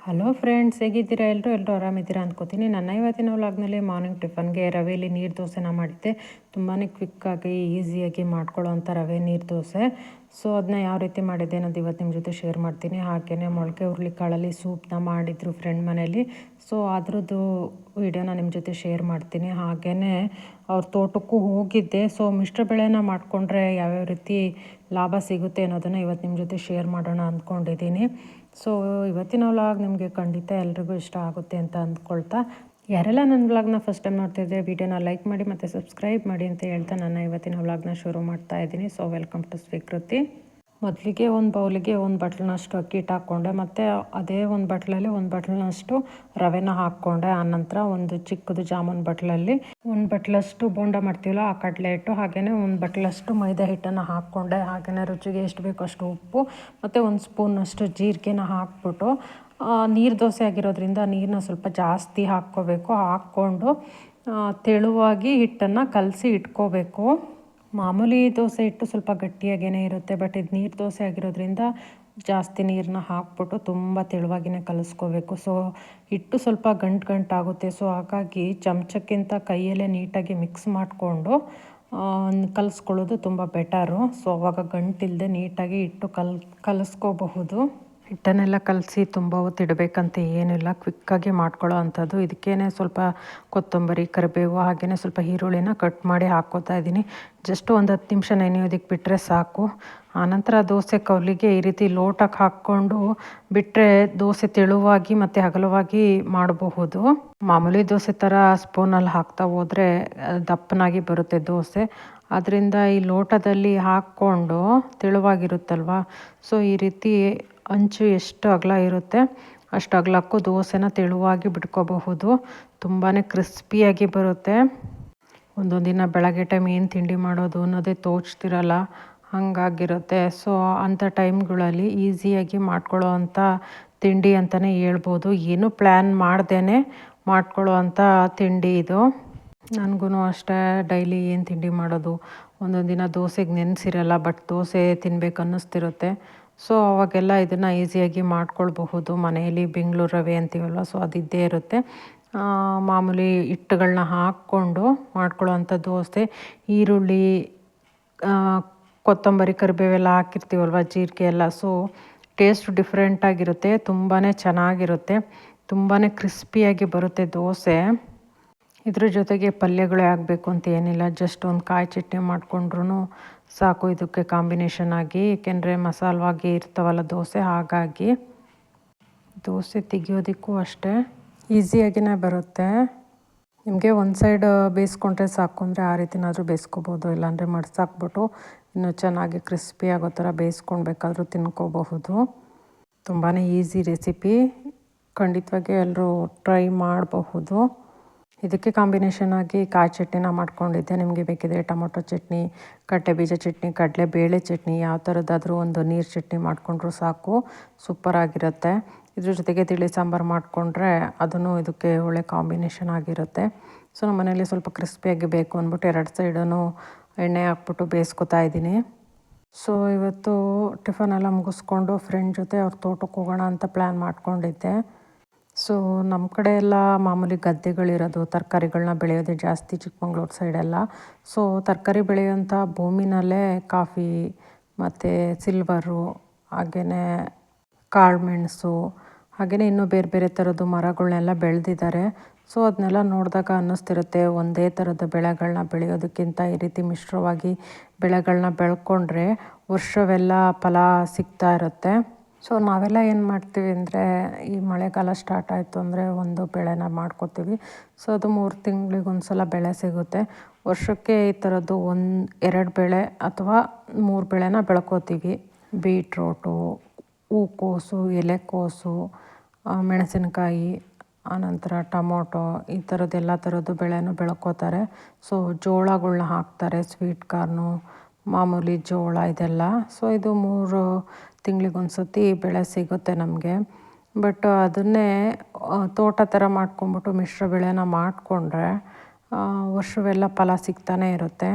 Hello friends, ಹೇಗಿದ್ದೀರಾ? ಎಲ್ಲರೂ ಆರಾಮಿದ್ದೀರಾ ಅಂದ್ಕೋತೀನಿ. ನನ್ನ ಇವತ್ತಿನ ವ್ಲಾಗ್ನಲ್ಲಿ ಮಾರ್ನಿಂಗ್ ಟಿಫನ್ಗೆ ರವೆಯಲ್ಲಿ ನೀರು ದೋಸೆನ ಮಾಡಿದ್ದೆ. ತುಂಬಾ ಕ್ವಿಕ್ಕಾಗಿ ಈಸಿಯಾಗಿ ಮಾಡ್ಕೊಳ್ಳೋ ಅಂಥ ರವೆ ನೀರು ದೋಸೆ. ಸೊ ಅದನ್ನ ಯಾವ ರೀತಿ ಮಾಡಿದ್ದೆ ಅನ್ನೋದು ಇವತ್ತು ನಿಮ್ಮ ಜೊತೆ ಶೇರ್ ಮಾಡ್ತೀನಿ. ಹಾಗೆಯೇ ಮೊಳಕೆ ಹುರುಳಿಕಾಳಲ್ಲಿ ಸೂಪ್ನ ಮಾಡಿದ್ರು ಫ್ರೆಂಡ್ ಮನೇಲಿ. ಸೊ ಅದ್ರದ್ದು ವಿಡಿಯೋನ ನಿಮ್ಮ ಜೊತೆ ಶೇರ್ ಮಾಡ್ತೀನಿ. ಹಾಗೆಯೇ ಅವ್ರ ತೋಟಕ್ಕೂ ಹೋಗಿದ್ದೆ. ಸೊ ಮಿಶ್ರ ಬೆಳೆನ ಮಾಡಿಕೊಂಡ್ರೆ ಯಾವ್ಯಾವ ರೀತಿ ಲಾಭ ಸಿಗುತ್ತೆ ಅನ್ನೋದನ್ನು ಇವತ್ತು ನಿಮ್ಮ ಜೊತೆ ಶೇರ್ ಮಾಡೋಣ ಅಂದ್ಕೊಂಡಿದ್ದೀನಿ. ಸೊ ಇವತ್ತಿನ ವ್ಲಾಗ್ ನಿಮಗೆ ಖಂಡಿತ ಎಲ್ರಿಗೂ ಇಷ್ಟ ಆಗುತ್ತೆ ಅಂತ ಅಂದ್ಕೊಳ್ತಾ, ಯಾರೆಲ್ಲ ನನ್ನ ವ್ಲಾಗ್ನ ಫಸ್ಟ್ ಟೈಮ್ ನೋಡ್ತಿದ್ರೆ ವಿಡಿಯೋನ ಲೈಕ್ ಮಾಡಿ ಮತ್ತು ಸಬ್ಸ್ಕ್ರೈಬ್ ಮಾಡಿ ಅಂತ ಹೇಳ್ತಾ ನನ್ನ ಇವತ್ತಿನ ವ್ಲಾಗ್ನ ಶುರು ಮಾಡ್ತಾ ಇದ್ದೀನಿ. ಸೊ ವೆಲ್ಕಮ್ ಟು ಸ್ವೀಕೃತಿ. ಮೊದಲಿಗೆ ಒಂದು ಬೌಲಿಗೆ ಒಂದು ಬಟ್ಲನಷ್ಟು ಅಕ್ಕಿ ಹಿಟ್ಟು ಹಾಕ್ಕೊಂಡೆ, ಮತ್ತು ಅದೇ ಒಂದು ಬಟ್ಲಲ್ಲಿ ಒಂದು ಬಟ್ಲನಷ್ಟು ರವೆನ ಹಾಕ್ಕೊಂಡೆ. ಆನಂತರ ಒಂದು ಚಿಕ್ಕದು ಜಾಮೂನ್ ಬಟ್ಲಲ್ಲಿ ಒಂದು ಬಟ್ಲಷ್ಟು ಬೋಂಡ ಮಾಡ್ತೀವಲ್ಲ ಆ ಕಡಲೆ ಹಿಟ್ಟು, ಹಾಗೆಯೇ ಒಂದು ಬಟ್ಲಷ್ಟು ಮೈದಾ ಹಿಟ್ಟನ್ನು ಹಾಕ್ಕೊಂಡೆ. ಹಾಗೆಯೇ ರುಚಿಗೆ ಎಷ್ಟು ಬೇಕೋ ಅಷ್ಟು ಉಪ್ಪು ಮತ್ತು ಒಂದು ಸ್ಪೂನಷ್ಟು ಜೀರಿಗೆನ ಹಾಕ್ಬಿಟ್ಟು, ನೀರು ದೋಸೆ ಆಗಿರೋದ್ರಿಂದ ನೀರನ್ನ ಸ್ವಲ್ಪ ಜಾಸ್ತಿ ಹಾಕ್ಕೊಂಡು ತೆಳುವಾಗಿ ಹಿಟ್ಟನ್ನು ಕಲಸಿ ಇಟ್ಕೋಬೇಕು. ಮಾಮೂಲಿ ದೋಸೆ ಹಿಟ್ಟು ಸ್ವಲ್ಪ ಗಟ್ಟಿಯಾಗೇ ಇರುತ್ತೆ, ಬಟ್ ಇದು ನೀರು ದೋಸೆ ಆಗಿರೋದ್ರಿಂದ ಜಾಸ್ತಿ ನೀರನ್ನ ಹಾಕ್ಬಿಟ್ಟು ತುಂಬ ತೆಳುವಾಗಿಯೇ ಕಲಿಸ್ಕೋಬೇಕು. ಸೊ ಹಿಟ್ಟು ಸ್ವಲ್ಪ ಗಂಟಾಗುತ್ತೆ. ಸೊ ಹಾಗಾಗಿ ಚಮಚಕ್ಕಿಂತ ಕೈಯಲ್ಲೇ ನೀಟಾಗಿ ಮಿಕ್ಸ್ ಮಾಡಿಕೊಂಡು ಕಲಿಸ್ಕೊಳ್ಳೋದು ತುಂಬ ಬೆಟರು. ಸೊ ಅವಾಗ ಗಂಟಿಲ್ಲದೆ ನೀಟಾಗಿ ಹಿಟ್ಟು ಕಲಿಸ್ಕೋಬಹುದು. ಹಿಟ್ಟನ್ನೆಲ್ಲ ಕಲಸಿ ತುಂಬ ಹೊತ್ತು ಇಡಬೇಕಂತ ಏನಿಲ್ಲ, ಕ್ವಿಕ್ಕಾಗಿ ಮಾಡ್ಕೊಳ್ಳೋ ಅಂಥದ್ದು. ಇದಕ್ಕೇನೆ ಸ್ವಲ್ಪ ಕೊತ್ತಂಬರಿ, ಕರಿಬೇವು ಹಾಗೆಯೇ ಸ್ವಲ್ಪ ಈರುಳ್ಳಿನ ಕಟ್ ಮಾಡಿ ಹಾಕ್ಕೋತಾ ಇದ್ದೀನಿ. ಜಸ್ಟ್ ಒಂದು 10 ನಿಮಿಷ ನೆನೆಯೋದಕ್ಕೆ ಬಿಟ್ಟರೆ ಸಾಕು. ಆನಂತರ ದೋಸೆ ಕವಲಿಗೆ ಈ ರೀತಿ ಲೋಟಕ್ಕೆ ಹಾಕ್ಕೊಂಡು ಬಿಟ್ಟರೆ ದೋಸೆ ತೆಳುವಾಗಿ ಮತ್ತು ಅಗಲವಾಗಿ ಮಾಡಬಹುದು. ಮಾಮೂಲಿ ದೋಸೆ ಥರ ಸ್ಪೂನಲ್ಲಿ ಹಾಕ್ತಾ ಹೋದರೆ ದಪ್ಪನಾಗಿ ಬರುತ್ತೆ ದೋಸೆ. ಅದರಿಂದ ಈ ಲೋಟದಲ್ಲಿ ಹಾಕ್ಕೊಂಡು ತೆಳುವಾಗಿರುತ್ತಲ್ವ, ಸೊ ಈ ರೀತಿ ಅಂಚು ಎಷ್ಟು ಅಗಲ ಇರುತ್ತೆ ಅಷ್ಟು ಅಗಲಕ್ಕೂ ದೋಸೆನ ತೆಳುವಾಗಿ ಬಿಟ್ಕೋಬಹುದು. ತುಂಬಾ ಕ್ರಿಸ್ಪಿಯಾಗಿ ಬರುತ್ತೆ. ಒಂದೊಂದು ದಿನ ಬೆಳಗ್ಗೆ ಟೈಮ್ ಏನು ತಿಂಡಿ ಮಾಡೋದು ಅನ್ನೋದೇ ತೋಚ್ತಿರಲ್ಲ, ಹಾಗಾಗಿರುತ್ತೆ. ಸೊ ಅಂಥ ಟೈಮ್ಗಳಲ್ಲಿ ಈಸಿಯಾಗಿ ಮಾಡ್ಕೊಳ್ಳೋ ಅಂಥ ತಿಂಡಿ ಅಂತಲೇ ಹೇಳ್ಬೋದು. ಏನೂ ಪ್ಲ್ಯಾನ್ ಮಾಡ್ದೇ ಮಾಡ್ಕೊಳ್ಳೋ ಅಂಥ ತಿಂಡಿ ಇದು. ನನಗೂ ಅಷ್ಟೇ ಡೈಲಿ ಏನು ತಿಂಡಿ ಮಾಡೋದು, ಒಂದೊಂದು ದಿನ ದೋಸೆಗೆ ನೆನೆಸಿರಲ್ಲ, ಬಟ್ ದೋಸೆ ತಿನ್ಬೇಕು ಅನ್ನಿಸ್ತಿರುತ್ತೆ. ಸೊ ಅವಾಗೆಲ್ಲ ಇದನ್ನು ಈಸಿಯಾಗಿ ಮಾಡ್ಕೊಳ್ಬಹುದು. ಮನೆಯಲ್ಲಿ ಬೆಂಗಳೂರು ರವೆ ಅಂತೀವಲ್ವ, ಸೊ ಅದಿದ್ದೇ ಇರುತ್ತೆ. ಮಾಮೂಲಿ ಹಿಟ್ಟುಗಳನ್ನ ಹಾಕ್ಕೊಂಡು ಮಾಡ್ಕೊಳ್ಳೋ ಅಂಥ ದೋಸೆ. ಈರುಳ್ಳಿ, ಕೊತ್ತಂಬರಿ, ಕರಿಬೇವೆಲ್ಲ ಹಾಕಿರ್ತೀವಲ್ವ, ಜೀರಿಗೆ ಎಲ್ಲ, ಸೊ ಟೇಸ್ಟ್ ಡಿಫ್ರೆಂಟಾಗಿರುತ್ತೆ. ತುಂಬಾ ಚೆನ್ನಾಗಿರುತ್ತೆ, ತುಂಬಾ ಕ್ರಿಸ್ಪಿಯಾಗಿ ಬರುತ್ತೆ ದೋಸೆ. ಇದ್ರ ಜೊತೆಗೆ ಪಲ್ಯಗಳೇ ಆಗಬೇಕು ಅಂತ ಏನಿಲ್ಲ, ಜಸ್ಟ್ ಒಂದು ಕಾಯಿ ಚಟ್ನಿ ಮಾಡಿಕೊಂಡ್ರೂ ಸಾಕು ಇದಕ್ಕೆ ಕಾಂಬಿನೇಷನ್ ಆಗಿ. ಏಕೆಂದರೆ ಮಸಾಲವಾಗಿ ಇರ್ತಾವಲ್ಲ ದೋಸೆ, ಹಾಗಾಗಿ ದೋಸೆ ತೆಗಿಯೋದಕ್ಕೂ ಅಷ್ಟೇ ಈಸಿಯಾಗಿಯೇ ಬರುತ್ತೆ. ನಿಮಗೆ ಒಂದು ಸೈಡ್ ಬೇಯಿಸ್ಕೊಂಡ್ರೆ ಸಾಕು ಅಂದರೆ ಆ ರೀತಿನಾದರೂ ಬೇಯಿಸ್ಕೋಬೋದು, ಇಲ್ಲಾಂದರೆ ಮಡ್ಸಾಕ್ಬಿಟ್ಟು ಇನ್ನೂ ಚೆನ್ನಾಗಿ ಕ್ರಿಸ್ಪಿ ಆಗೋ ಥರ ಬೇಯಿಸ್ಕೊಳ್ಬೇಕಾದ್ರೂ ತಿನ್ಕೋಬಹುದು. ತುಂಬಾ ಈಸಿ ರೆಸಿಪಿ, ಖಂಡಿತವಾಗಿ ಎಲ್ಲರೂ ಟ್ರೈ ಮಾಡಬಹುದು. ಇದಕ್ಕೆ ಕಾಂಬಿನೇಷನ್ ಆಗಿ ಕಾಯಿ ಚಟ್ನಿನ ಮಾಡ್ಕೊಂಡಿದ್ದೆ. ನಿಮಗೆ ಬೇಕಿದ್ರೆ ಟೊಮೊಟೊ ಚಟ್ನಿ, ಕಡಲೆ ಬೀಜ ಚಟ್ನಿ, ಕಡಲೆಬೇಳೆ ಚಟ್ನಿ, ಯಾವ ಥರದ್ದಾದರೂ ಒಂದು ನೀರು ಚಟ್ನಿ ಮಾಡಿಕೊಂಡ್ರೂ ಸಾಕು, ಸೂಪರಾಗಿರುತ್ತೆ. ಇದ್ರ ಜೊತೆಗೆ ತಿಳಿ ಸಾಂಬಾರು ಮಾಡಿಕೊಂಡ್ರೆ ಅದನ್ನು ಇದಕ್ಕೆ ಒಳ್ಳೆ ಕಾಂಬಿನೇಷನ್ ಆಗಿರುತ್ತೆ. ಸೊ ನಮ್ಮ ಮನೇಲಿ ಸ್ವಲ್ಪ ಕ್ರಿಸ್ಪಿಯಾಗಿ ಬೇಕು ಅಂದ್ಬಿಟ್ಟು 2 ಸೈಡೂ ಎಣ್ಣೆ ಹಾಕ್ಬಿಟ್ಟು ಬೇಯಿಸ್ಕೊತಾ ಇದ್ದೀನಿ. ಸೊ ಇವತ್ತು ಟಿಫನೆಲ್ಲ ಮುಗಿಸ್ಕೊಂಡು ಫ್ರೆಂಡ್ ಜೊತೆ ಅವ್ರ ತೋಟಕ್ಕೆ ಹೋಗೋಣ ಅಂತ ಪ್ಲ್ಯಾನ್ ಮಾಡ್ಕೊಂಡಿದ್ದೆ. ಸೊ ನಮ್ಮ ಕಡೆ ಎಲ್ಲ ಮಾಮೂಲಿ ಗದ್ದೆಗಳಿರೋದು, ತರಕಾರಿಗಳನ್ನ ಬೆಳೆಯೋದೇ ಜಾಸ್ತಿ ಚಿಕ್ಕಮಂಗ್ಳೂರು ಸೈಡೆಲ್ಲ. ಸೊ ತರಕಾರಿ ಬೆಳೆಯೋಂಥ ಭೂಮಿನಲ್ಲೇ ಕಾಫಿ ಮತ್ತು ಸಿಲ್ವರು, ಹಾಗೆಯೇ ಕಾಳುಮೆಣಸು, ಹಾಗೆಯೇ ಇನ್ನೂ ಬೇರೆ ಬೇರೆ ಥರದ್ದು ಮರಗಳನ್ನೆಲ್ಲ ಬೆಳೆದಿದ್ದಾರೆ. ಸೊ ಅದನ್ನೆಲ್ಲ ನೋಡಿದಾಗ ಅನ್ನಿಸ್ತಿರುತ್ತೆ, ಒಂದೇ ಥರದ ಬೆಳೆಗಳನ್ನ ಬೆಳೆಯೋದಕ್ಕಿಂತ ಈ ರೀತಿ ಮಿಶ್ರವಾಗಿ ಬೆಳೆಗಳನ್ನ ಬೆಳ್ಕೊಂಡ್ರೆ ವರ್ಷವೆಲ್ಲ ಫಲ ಸಿಗ್ತಾ ಇರುತ್ತೆ. ಸೊ ನಾವೆಲ್ಲ ಏನು ಮಾಡ್ತೀವಿ ಅಂದರೆ, ಈ ಮಳೆಗಾಲ ಸ್ಟಾರ್ಟ್ ಆಯಿತು ಅಂದರೆ ಒಂದು ಬೆಳೆನ ಮಾಡ್ಕೋತೀವಿ. ಸೊ ಅದು 3 ತಿಂಗಳಿಗೊಂದು ಸಲ ಬೆಳೆ ಸಿಗುತ್ತೆ. ವರ್ಷಕ್ಕೆ ಈ ಥರದ್ದು 2 ಬೆಳೆ ಅಥವಾ 3 ಬೆಳೆನ ಬೆಳ್ಕೋತೀವಿ. ಬೀಟ್ರೋಟು, ಹೂಕೋಸು, ಎಲೆಕೋಸು, ಮೆಣಸಿನಕಾಯಿ, ಆನಂತರ ಟೊಮೊಟೊ, ಈ ಥರದ್ದು ಎಲ್ಲ ಥರದ್ದು ಬೆಳೆನೂ ಬೆಳ್ಕೋತಾರೆ. ಸೊ ಜೋಳಗಳ್ನ ಹಾಕ್ತಾರೆ, ಸ್ವೀಟ್ ಕಾರ್ನು, ಮಾಮೂಲಿ ಜೋಳ ಇದೆಲ್ಲ. ಸೊ ಇದು 3 ತಿಂಗಳಿಗೊಂದು ಸತಿ ಬೆಳೆ ಸಿಗುತ್ತೆ ನಮಗೆ. ಬಟ್ ಅದನ್ನೇ ತೋಟ ಥರ ಮಾಡ್ಕೊಂಬಿಟ್ಟು ಮಿಶ್ರ ಬೆಳೆನ ಮಾಡಿಕೊಂಡ್ರೆ ವರ್ಷವೆಲ್ಲ ಫಲ ಸಿಗ್ತಾನೇ ಇರುತ್ತೆ.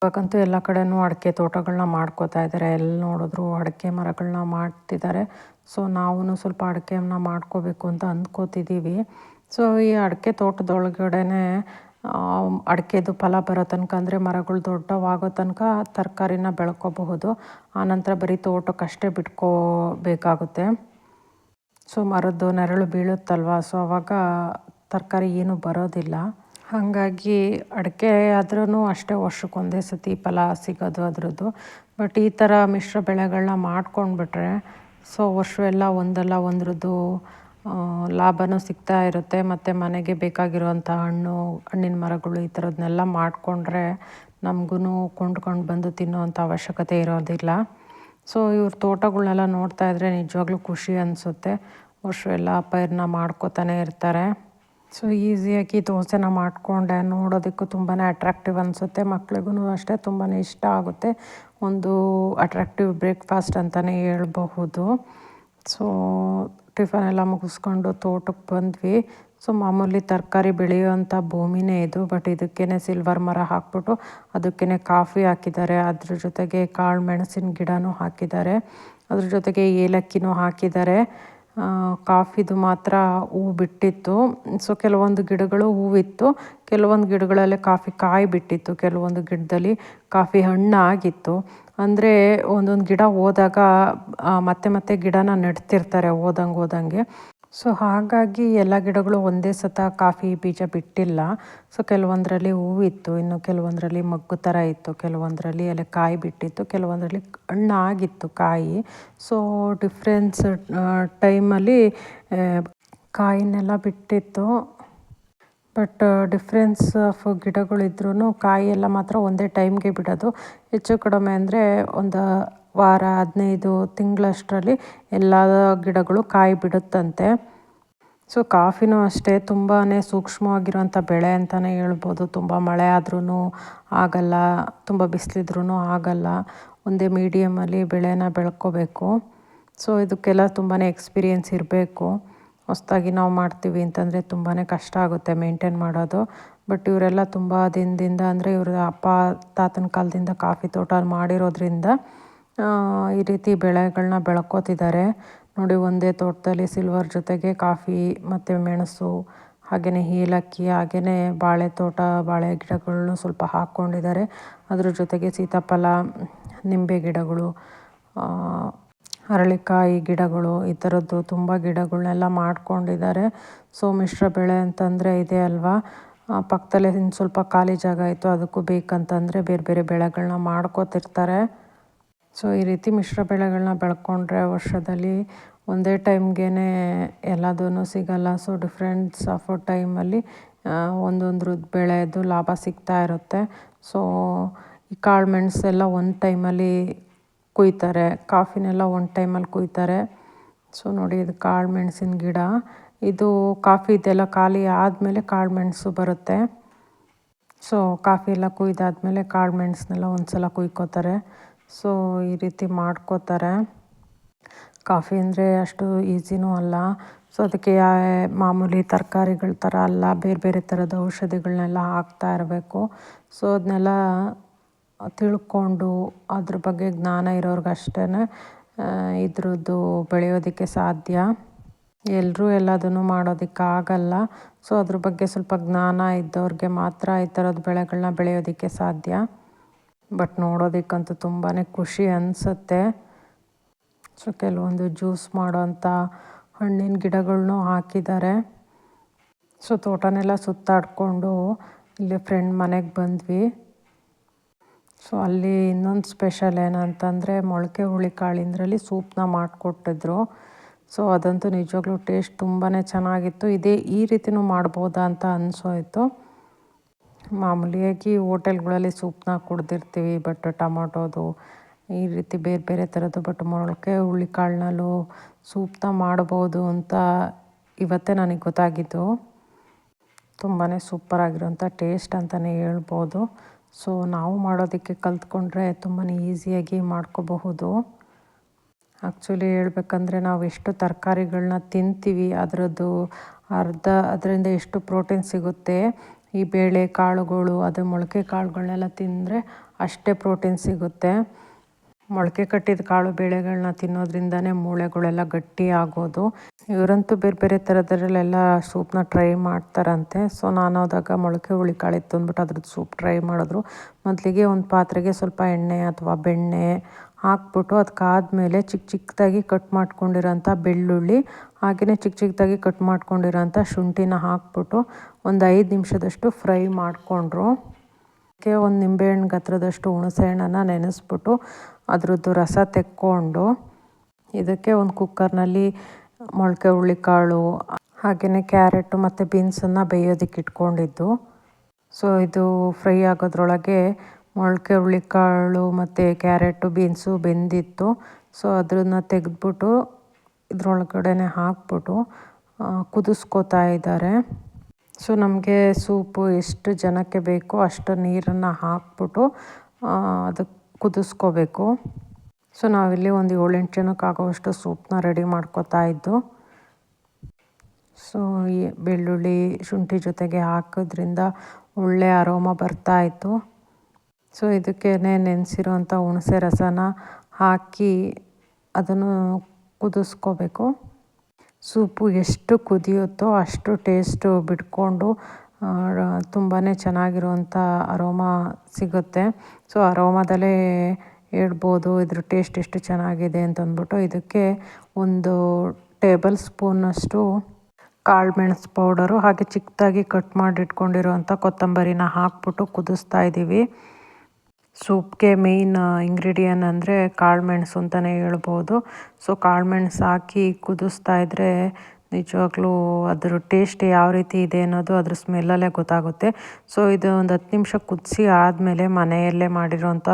ಇವಾಗಂತೂ ಎಲ್ಲ ಕಡೆನೂ ಅಡಿಕೆ ತೋಟಗಳನ್ನ ಮಾಡ್ಕೋತಾ ಇದ್ದಾರೆ. ಎಲ್ಲಿ ನೋಡಿದ್ರು ಅಡಿಕೆ ಮರಗಳನ್ನ ಮಾಡ್ತಿದ್ದಾರೆ. ಸೊ ನಾವೂ ಸ್ವಲ್ಪ ಅಡಿಕೆನ ಮಾಡ್ಕೋಬೇಕು ಅಂತ ಅಂದ್ಕೋತಿದ್ದೀವಿ. ಸೊ ಈ ಅಡಿಕೆ ತೋಟದೊಳಗಡೆನೆ ಅಡಿಕೆದು ಫಲ ಬರೋ ತನಕ ಅಂದರೆ ಮರಗಳು ದೊಡ್ಡವಾಗೋ ತನಕ ತರಕಾರಿನ ಬೆಳ್ಕೋಬಹುದು. ಆನಂತರ ಬರೀ ತೋಟಕ್ಕಷ್ಟೇ ಬಿಟ್ಕೋಬೇಕಾಗುತ್ತೆ. ಸೊ ಮರದ್ದು ನೆರಳು ಬೀಳುತ್ತಲ್ವ, ಸೊ ಆವಾಗ ತರಕಾರಿ ಏನೂ ಬರೋದಿಲ್ಲ. ಹಾಗಾಗಿ ಅಡಿಕೆ ಆದ್ರೂ ಅಷ್ಟೇ ವರ್ಷಕ್ಕೊಂದೇ ಸತಿ ಫಲ ಸಿಗೋದು ಅದರದ್ದು. ಬಟ್ ಈ ಥರ ಮಿಶ್ರ ಬೆಳೆಗಳನ್ನ ಮಾಡ್ಕೊಂಡ್ಬಿಟ್ರೆ ಸೊ ವರ್ಷವೆಲ್ಲ ಒಂದಲ್ಲ ಒಂದ್ರದ್ದು ಲಾಭನೂ ಸಿಗ್ತಾ ಇರುತ್ತೆ. ಮತ್ತು ಮನೆಗೆ ಬೇಕಾಗಿರುವಂಥ ಹಣ್ಣಿನ ಮರಗಳು ಈ ಥರದನ್ನೆಲ್ಲ ಮಾಡಿಕೊಂಡ್ರೆ ನಮಗೂ ಕೊಂಡ್ಕೊಂಡು ಬಂದು ತಿನ್ನುವಂಥ ಅವಶ್ಯಕತೆ ಇರೋದಿಲ್ಲ. ಸೊ ಇವ್ರ ತೋಟಗಳನ್ನೆಲ್ಲ ನೋಡ್ತಾ ಇದ್ದರೆ ನಿಜವಾಗ್ಲೂ ಖುಷಿ ಅನಿಸುತ್ತೆ. ವರ್ಷವೆಲ್ಲ ಪೈರನ್ನ ಮಾಡ್ಕೋತಾನೆ ಇರ್ತಾರೆ. ಸೊ ಈಸಿಯಾಗಿ ದೋಸೆನ ಮಾಡಿಕೊಂಡೆ ನೋಡೋದಕ್ಕೂ ತುಂಬಾ ಅಟ್ರಾಕ್ಟಿವ್ ಅನಿಸುತ್ತೆ. ಮಕ್ಳಿಗೂ ಅಷ್ಟೇ ತುಂಬಾ ಇಷ್ಟ ಆಗುತ್ತೆ. ಒಂದು ಅಟ್ರಾಕ್ಟಿವ್ ಬ್ರೇಕ್ಫಾಸ್ಟ್ ಅಂತಲೇ ಹೇಳ್ಬಹುದು. ಸೊ ಟಿಫನ್ ಎಲ್ಲ ಮುಗಿಸ್ಕೊಂಡು ತೋಟಕ್ಕೆ ಬಂದ್ವಿ. ಸೊ ಮಾಮೂಲಿ ತರಕಾರಿ ಬೆಳೆಯುವಂಥ ಭೂಮಿನೇ ಇದು. ಬಟ್ ಇದಕ್ಕೇ ಸಿಲ್ವರ್ ಮರ ಹಾಕ್ಬಿಟ್ಟು ಅದಕ್ಕೇ ಕಾಫಿ ಹಾಕಿದ್ದಾರೆ. ಅದ್ರ ಜೊತೆಗೆ ಕಾಳು ಮೆಣಸಿನ ಗಿಡನೂ ಹಾಕಿದ್ದಾರೆ. ಅದ್ರ ಜೊತೆಗೆ ಏಲಕ್ಕಿನೂ ಹಾಕಿದ್ದಾರೆ. ಕಾಫಿದು ಮಾತ್ರ ಹೂವು ಬಿಟ್ಟಿತ್ತು. ಸೊ ಕೆಲವೊಂದು ಗಿಡಗಳು ಹೂವಿತ್ತು, ಕೆಲವೊಂದು ಗಿಡಗಳಲ್ಲಿ ಕಾಫಿ ಕಾಯಿ ಬಿಟ್ಟಿತ್ತು, ಕೆಲವೊಂದು ಗಿಡದಲ್ಲಿ ಕಾಫಿ ಹಣ್ಣಾಗಿತ್ತು. ಅಂದರೆ ಒಂದೊಂದು ಗಿಡ ಹೋದಾಗ ಮತ್ತೆ ಮತ್ತೆ ಗಿಡನ ನೆಡ್ತಿರ್ತಾರೆ ಹೋದಂಗೆ. ಸೊ ಹಾಗಾಗಿ ಎಲ್ಲ ಗಿಡಗಳು ಒಂದೇ ಸತ ಕಾಫಿ ಬೀಜ ಬಿಟ್ಟಿಲ್ಲ. ಸೊ ಕೆಲವೊಂದರಲ್ಲಿ ಹೂವಿತ್ತು, ಇನ್ನು ಕೆಲವೊಂದರಲ್ಲಿ ಮಗ್ಗು ಥರ ಇತ್ತು, ಕೆಲವೊಂದರಲ್ಲಿ ಎಲ್ಲ ಕಾಯಿ ಬಿಟ್ಟಿತ್ತು, ಕೆಲವೊಂದರಲ್ಲಿ ಹಣ್ಣಾಗಿತ್ತು ಕಾಯಿ. ಸೊ ಡಿಫ್ರೆನ್ಸ್ ಟೈಮಲ್ಲಿ ಕಾಯಿನೆಲ್ಲ ಬಿಟ್ಟಿತ್ತು. ಬಟ್ ಡಿಫ್ರೆನ್ಸ್ ಆಫ್ ಗಿಡಗಳಿದ್ರೂ ಕಾಯಿ ಎಲ್ಲ ಮಾತ್ರ ಒಂದೇ ಟೈಮ್ಗೆ ಬಿಡೋದು. ಹೆಚ್ಚು ಕಡಿಮೆ ಅಂದರೆ ಒಂದು ವಾರ 15 ತಿಂಗಳಷ್ಟರಲ್ಲಿ ಎಲ್ಲ ಗಿಡಗಳು ಕಾಯಿ ಬಿಡುತ್ತಂತೆ. ಸೊ ಕಾಫಿನೂ ಅಷ್ಟೇ ತುಂಬಾ ಸೂಕ್ಷ್ಮವಾಗಿರುವಂಥ ಬೆಳೆ ಅಂತಲೇ ಹೇಳ್ಬೋದು. ತುಂಬ ಮಳೆ ಆದ್ರೂ ಆಗಲ್ಲ, ತುಂಬ ಬಿಸಿಲಿದ್ರೂ ಆಗಲ್ಲ, ಒಂದೇ ಮೀಡಿಯಮಲ್ಲಿ ಬೆಳೆನ ಬೆಳ್ಕೋಬೇಕು. ಸೊ ಇದಕ್ಕೆಲ್ಲ ತುಂಬಾ ಎಕ್ಸ್ಪೀರಿಯೆನ್ಸ್ ಇರಬೇಕು. ಹೊಸದಾಗಿ ನಾವು ಮಾಡ್ತೀವಿ ಅಂತಂದರೆ ತುಂಬಾ ಕಷ್ಟ ಆಗುತ್ತೆ ಮೇಂಟೈನ್ ಮಾಡೋದು. ಬಟ್ ಇವರೆಲ್ಲ ತುಂಬ ದಿನದಿಂದ ಅಂದರೆ ಇವ್ರ ಅಪ್ಪ ತಾತನ ಕಾಲದಿಂದ ಕಾಫಿ ತೋಟ ಮಾಡಿರೋದ್ರಿಂದ ಈ ರೀತಿ ಬೆಳೆಗಳನ್ನ ಬೆಳ್ಕೋತಿದ್ದಾರೆ. ನೋಡಿ, ಒಂದೇ ತೋಟದಲ್ಲಿ ಸಿಲ್ವರ್ ಜೊತೆಗೆ ಕಾಫಿ ಮತ್ತು ಮೆಣಸು, ಹಾಗೆಯೇ ಏಲಕ್ಕಿ, ಹಾಗೆಯೇ ಬಾಳೆ ತೋಟ, ಬಾಳೆ ಗಿಡಗಳನ್ನು ಸ್ವಲ್ಪ ಹಾಕ್ಕೊಂಡಿದ್ದಾರೆ. ಅದ್ರ ಜೊತೆಗೆ ಸೀತಾಫಲ, ನಿಂಬೆ ಗಿಡಗಳು, ಅರಳಿಕಾಯಿ ಗಿಡಗಳು, ಈ ಥರದ್ದು ತುಂಬ ಗಿಡಗಳನ್ನೆಲ್ಲ ಮಾಡ್ಕೊಂಡಿದ್ದಾರೆ. ಸೊ ಮಿಶ್ರ ಬೆಳೆ ಅಂತಂದರೆ ಇದೆ ಅಲ್ವಾ. ಪಕ್ಕದಲ್ಲೇ ಇನ್ನು ಸ್ವಲ್ಪ ಖಾಲಿ ಜಾಗ ಇತ್ತು, ಅದಕ್ಕೂ ಬೇಕಂತಂದರೆ ಬೇರೆ ಬೇರೆ ಬೆಳೆಗಳನ್ನ ಮಾಡ್ಕೋತಿರ್ತಾರೆ. ಸೊ ಈ ರೀತಿ ಮಿಶ್ರ ಬೆಳೆಗಳನ್ನ ಬೆಳ್ಕೊಂಡ್ರೆ ವರ್ಷದಲ್ಲಿ ಒಂದೇ ಟೈಮ್ಗೆ ಎಲ್ಲದೂ ಸಿಗಲ್ಲ. ಸೊ ಡಿಫ್ರೆನ್ಸ್ ಆಫ್ ಟೈಮಲ್ಲಿ ಒಂದೊಂದ್ರದ್ದು ಬೆಳೆದು ಲಾಭ ಸಿಗ್ತಾ ಇರುತ್ತೆ. ಸೊ ಈ ಕಾಳು ಮೆಣಸೆಲ್ಲ ಒಂದು ಟೈಮಲ್ಲಿ ಕುಯ್ತಾರೆ, ಕಾಫಿನೆಲ್ಲ ಒಂದು ಟೈಮಲ್ಲಿ ಕುಯ್ತಾರೆ. ಸೊ ನೋಡಿ, ಇದು ಕಾಳು ಮೆಣಸಿನ ಗಿಡ. ಇದು ಕಾಫಿ ಇದೆಲ್ಲ ಖಾಲಿ ಆದಮೇಲೆ ಕಾಳು ಮೆಣಸು ಬರುತ್ತೆ. ಸೊ ಕಾಫಿ ಎಲ್ಲ ಕುಯ್ದಾದ್ಮೇಲೆ ಕಾಳು ಮೆಣಸನ್ನೆಲ್ಲ ಒಂದು ಸಲ ಕುಯ್ಕೋತಾರೆ. ಸೊ ಈ ರೀತಿ ಮಾಡ್ಕೋತಾರೆ. ಕಾಫಿ ಅಂದರೆ ಅಷ್ಟು ಈಸಿನೂ ಅಲ್ಲ. ಸೊ ಅದಕ್ಕೆ ಮಾಮೂಲಿ ತರಕಾರಿಗಳ ಥರ ಅಲ್ಲ, ಬೇರೆ ಬೇರೆ ಥರದ ಔಷಧಿಗಳನ್ನೆಲ್ಲ ಹಾಕ್ತಾ ಇರಬೇಕು. ಸೊ ಅದನ್ನೆಲ್ಲ ತಿಳ್ಕೊಂಡು ಅದ್ರ ಬಗ್ಗೆ ಜ್ಞಾನ ಇರೋರ್ಗಷ್ಟೇ ಇದ್ರದ್ದು ಬೆಳೆಯೋದಕ್ಕೆ ಸಾಧ್ಯ. ಎಲ್ಲರೂ ಎಲ್ಲದನ್ನು ಮಾಡೋದಕ್ಕಾಗಲ್ಲ. ಸೊ ಅದ್ರ ಬಗ್ಗೆ ಸ್ವಲ್ಪ ಜ್ಞಾನ ಇದ್ದವ್ರಿಗೆ ಮಾತ್ರ ಈ ಥರದ ಬೆಳೆಗಳನ್ನ ಬೆಳೆಯೋದಕ್ಕೆ ಸಾಧ್ಯ. ಬಟ್ ನೋಡೋದಕ್ಕಂತೂ ತುಂಬಾ ಖುಷಿ ಅನಿಸುತ್ತೆ. ಸೊ ಕೆಲವೊಂದು ಜ್ಯೂಸ್ ಮಾಡೋಂಥ ಹಣ್ಣಿನ ಗಿಡಗಳನ್ನೂ ಹಾಕಿದ್ದಾರೆ. ಸೊ ತೋಟನೆಲ್ಲ ಸುತ್ತಾಡಿಕೊಂಡು ಇಲ್ಲಿ ಫ್ರೆಂಡ್ ಮನೆಗೆ ಬಂದ್ವಿ. ಸೊ ಅಲ್ಲಿ ಇನ್ನೊಂದು ಸ್ಪೆಷಲ್ ಏನಂತಂದರೆ ಮೊಳಕೆ ಹುಳಿಕಾಳಿಂದ್ರಲ್ಲಿ ಸೂಪ್ನ ಮಾಡಿಕೊಟ್ಟಿದ್ರು. ಸೊ ಅದಂತೂ ನಿಜವಾಗ್ಲೂ ಟೇಸ್ಟ್ ತುಂಬಾ ಚೆನ್ನಾಗಿತ್ತು. ಈ ರೀತಿಯೂ ಮಾಡ್ಬೋದಾ ಅಂತ ಅನಿಸೋಯ್ತು. ಮಾಮೂಲಿಯಾಗಿ ಹೋಟೆಲ್ಗಳಲ್ಲಿ ಸೂಪ್ನ ಕುಡ್ದಿರ್ತೀವಿ, ಬಟ್ ಟೊಮೊಟೊದು ಈ ರೀತಿ ಬೇರೆ ಬೇರೆ ಥರದ್ದು, ಬಟ್ ಮೊಳಕೆ ಹುಳಿಕಾಳನ್ನಲ್ಲೂ ಸೂಪ್ನ ಮಾಡ್ಬೋದು ಅಂತ ಇವತ್ತೇ ನನಗೆ ಗೊತ್ತಾಗಿದ್ದು. ತುಂಬಾ ಸೂಪರಾಗಿರೋಂಥ ಟೇಸ್ಟ್ ಅಂತಲೇ ಹೇಳ್ಬೋದು. ಸೊ ನಾವು ಮಾಡೋದಕ್ಕೆ ಕಲ್ತ್ಕೊಂಡ್ರೆ ತುಂಬಾ ಈಸಿಯಾಗಿ ಮಾಡ್ಕೋಬಹುದು. ಆ್ಯಕ್ಚುಲಿ ಹೇಳ್ಬೇಕಂದ್ರೆ ನಾವು ಎಷ್ಟು ತರಕಾರಿಗಳನ್ನ ತಿಂತೀವಿ ಅದರದ್ದು ಅದರಿಂದ ಎಷ್ಟು ಪ್ರೋಟೀನ್ ಸಿಗುತ್ತೆ, ಈ ಬೇಳೆ ಕಾಳುಗಳು ಅದು ಮೊಳಕೆ ಕಾಳುಗಳನ್ನೆಲ್ಲ ತಿಂದರೆ ಅಷ್ಟೇ ಪ್ರೋಟೀನ್ ಸಿಗುತ್ತೆ. ಮೊಳಕೆ ಕಟ್ಟಿದ ಕಾಳು ಬೇಳೆಗಳನ್ನ ತಿನ್ನೋದ್ರಿಂದನೇ ಮೂಳೆಗಳೆಲ್ಲ ಗಟ್ಟಿ ಆಗೋದು. ಇವರಂತೂ ಬೇರೆ ಬೇರೆ ಥರದ್ರಲ್ಲೆಲ್ಲ ಸೂಪ್ನ ಟ್ರೈ ಮಾಡ್ತಾರಂತೆ. ಸೊ ನಾನು ಹೋದಾಗ ಮೊಳಕೆ ಹುಳಿಕಾಳು ಇತ್ತು ಅಂದ್ಬಿಟ್ಟು ಅದ್ರದ್ದು ಸೂಪ್ ಟ್ರೈ ಮಾಡಿದ್ರು. ಮೊದಲಿಗೆ ಒಂದು ಪಾತ್ರೆಗೆ ಸ್ವಲ್ಪ ಎಣ್ಣೆ ಅಥವಾ ಬೆಣ್ಣೆ ಹಾಕ್ಬಿಟ್ಟು ಅದಕ್ಕಾದ್ಮೇಲೆ ಚಿಕ್ಕ ಚಿಕ್ಕದಾಗಿ ಕಟ್ ಮಾಡ್ಕೊಂಡಿರೋಂಥ ಬೆಳ್ಳುಳ್ಳಿ ಹಾಗೆಯೇ ಚಿಕ್ಕ ಚಿಕ್ಕದಾಗಿ ಕಟ್ ಮಾಡ್ಕೊಂಡಿರೋಂಥ ಶುಂಠಿನ ಹಾಕ್ಬಿಟ್ಟು ಒಂದು 5 ನಿಮಿಷದಷ್ಟು ಫ್ರೈ ಮಾಡಿಕೊಂಡ್ರು. ಅದಕ್ಕೆ ಒಂದು ನಿಂಬೆಹಣ್ಣು ಗಾತ್ರದಷ್ಟು ಹುಣಸೆ ಹಣ್ಣನ್ನು ನೆನೆಸ್ಬಿಟ್ಟು ಅದ್ರದ್ದು ರಸ ತೆಕ್ಕೊಂಡು ಇದಕ್ಕೆ ಒಂದು ಕುಕ್ಕರ್ನಲ್ಲಿ ಮೊಳಕೆ ಹುಳಿಕಾಳು ಹಾಗೆಯೇ ಕ್ಯಾರೆಟು ಮತ್ತು ಬೀನ್ಸನ್ನು ಬೇಯೋದಕ್ಕೆ ಇಟ್ಕೊಂಡಿದ್ದು. ಸೊ ಇದು ಫ್ರೈ ಆಗೋದ್ರೊಳಗೆ ಮೊಳಕೆ ಹುಳಿಕಾಳು ಮತ್ತು ಕ್ಯಾರೆಟು ಬೀನ್ಸು ಬೆಂದಿತ್ತು. ಸೊ ಅದನ್ನು ತೆಗೆದ್ಬಿಟ್ಟು ಇದ್ರೊಳಗಡೆ ಹಾಕ್ಬಿಟ್ಟು ಕುದಿಸ್ಕೋತಾ ಇದ್ದಾರೆ. ಸೊ ನಮಗೆ ಸೂಪು ಎಷ್ಟು ಜನಕ್ಕೆ ಬೇಕೋ ಅಷ್ಟು ನೀರನ್ನು ಹಾಕ್ಬಿಟ್ಟು ಅದಕ್ಕೆ ಕುದಿಸ್ಕೋಬೇಕು. ಸೊ ನಾವಿಲ್ಲಿ ಒಂದು 7-8 ಜನಕ್ಕೆ ಆಗೋವಷ್ಟು ಸೂಪನ್ನ ರೆಡಿ ಮಾಡ್ಕೋತಾ ಇದ್ದು. ಸೊ ಈ ಬೆಳ್ಳುಳ್ಳಿ ಶುಂಠಿ ಜೊತೆಗೆ ಹಾಕೋದ್ರಿಂದ ಒಳ್ಳೆ ಅರೋಮ ಬರ್ತಾಯಿತ್ತು. ಸೊ ಇದಕ್ಕೆ ನೆನೆಸಿರೋಂಥ ಹುಣಸೆ ರಸನ ಹಾಕಿ ಅದನ್ನು ಕುದಿಸ್ಕೋಬೇಕು. ಸೂಪು ಎಷ್ಟು ಕುದಿಯುತ್ತೋ ಅಷ್ಟು ಟೇಸ್ಟು ಬಿಟ್ಕೊಂಡು ತುಂಬಾ ಚೆನ್ನಾಗಿರುವಂಥ ಅರೋಮ ಸಿಗುತ್ತೆ. ಸೊ ಅರೋಮದಲ್ಲೇ ಹೇಳ್ಬೋದು ಇದ್ರ ಟೇಸ್ಟ್ ಎಷ್ಟು ಚೆನ್ನಾಗಿದೆ ಅಂತಂದ್ಬಿಟ್ಟು. ಇದಕ್ಕೆ 1 ಟೇಬಲ್ ಸ್ಪೂನಷ್ಟು ಕಾಳುಮೆಣಸು ಪೌಡರು ಹಾಗೆ ಚಿಕ್ಕದಾಗಿ ಕಟ್ ಮಾಡಿ ಇಟ್ಕೊಂಡಿರೋಂಥ ಕೊತ್ತಂಬರಿನ ಹಾಕ್ಬಿಟ್ಟು ಕುದಿಸ್ತಾ ಇದ್ದೀವಿ. ಸೂಪ್ಗೆ ಮೇಯ್ನ್ ಇಂಗ್ರೀಡಿಯನ್ ಅಂದರೆ ಕಾಳುಮೆಣಸು ಅಂತಲೇ ಹೇಳ್ಬೋದು. ಸೊ ಕಾಳುಮೆಣಸು ಹಾಕಿ ಕುದಿಸ್ತಾ ಇದ್ದರೆ ನಿಜವಾಗ್ಲೂ ಅದ್ರ ಟೇಸ್ಟ್ ಯಾವ ರೀತಿ ಇದೆ ಅನ್ನೋದು ಅದ್ರ ಸ್ಮೆಲ್ಲಲ್ಲೇ ಗೊತ್ತಾಗುತ್ತೆ. ಸೊ ಇದು ಒಂದು 10 ನಿಮಿಷ ಕುದಿಸಿ ಆದಮೇಲೆ ಮನೆಯಲ್ಲೇ ಮಾಡಿರೋಂಥ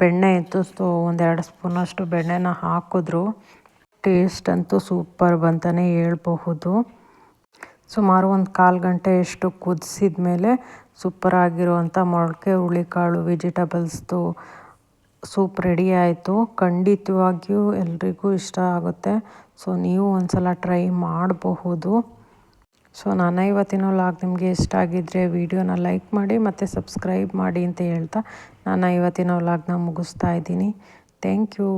ಬೆಣ್ಣೆ ಇತ್ತು. ಸೊ 1-2 ಸ್ಪೂನಷ್ಟು ಬೆಣ್ಣೆನ ಹಾಕಿದ್ರು. ಟೇಸ್ಟ್ ಅಂತೂ ಸೂಪರ್ ಅಂತಲೇ ಹೇಳ್ಬಹುದು. ಸುಮಾರು 1/4 ಗಂಟೆಯಷ್ಟು ಕುದಿಸಿದ ಮೇಲೆ ಸೂಪರಾಗಿರುವಂಥ ಮೊಳಕೆ ಹುಳಿಕಾಳು ವೆಜಿಟೇಬಲ್ಸ್ದು ಸೂಪ್ ರೆಡಿ ಆಯಿತು. ಖಂಡಿತವಾಗಿಯೂ ಎಲ್ರಿಗೂ ಇಷ್ಟ ಆಗುತ್ತೆ. ಸೊ ನೀವು ಒಂದ್ಸಲ ಟ್ರೈ ಮಾಡಬಹುದು. ಸೊ ನನ್ನ ಇವತ್ತಿನ ವ್ಲಾಗ್ ನಿಮಗೆ ಇಷ್ಟ ಆಗಿದ್ದರೆ ವಿಡಿಯೋನ ಲೈಕ್ ಮಾಡಿ ಮತ್ತು ಸಬ್ಸ್ಕ್ರೈಬ್ ಮಾಡಿ ಅಂತ ಹೇಳ್ತಾ ನಾನು ಇವತ್ತಿನ ವ್ಲಾಗ್ನ ಮುಗಿಸ್ತಾ ಇದ್ದೀನಿ. Thank you.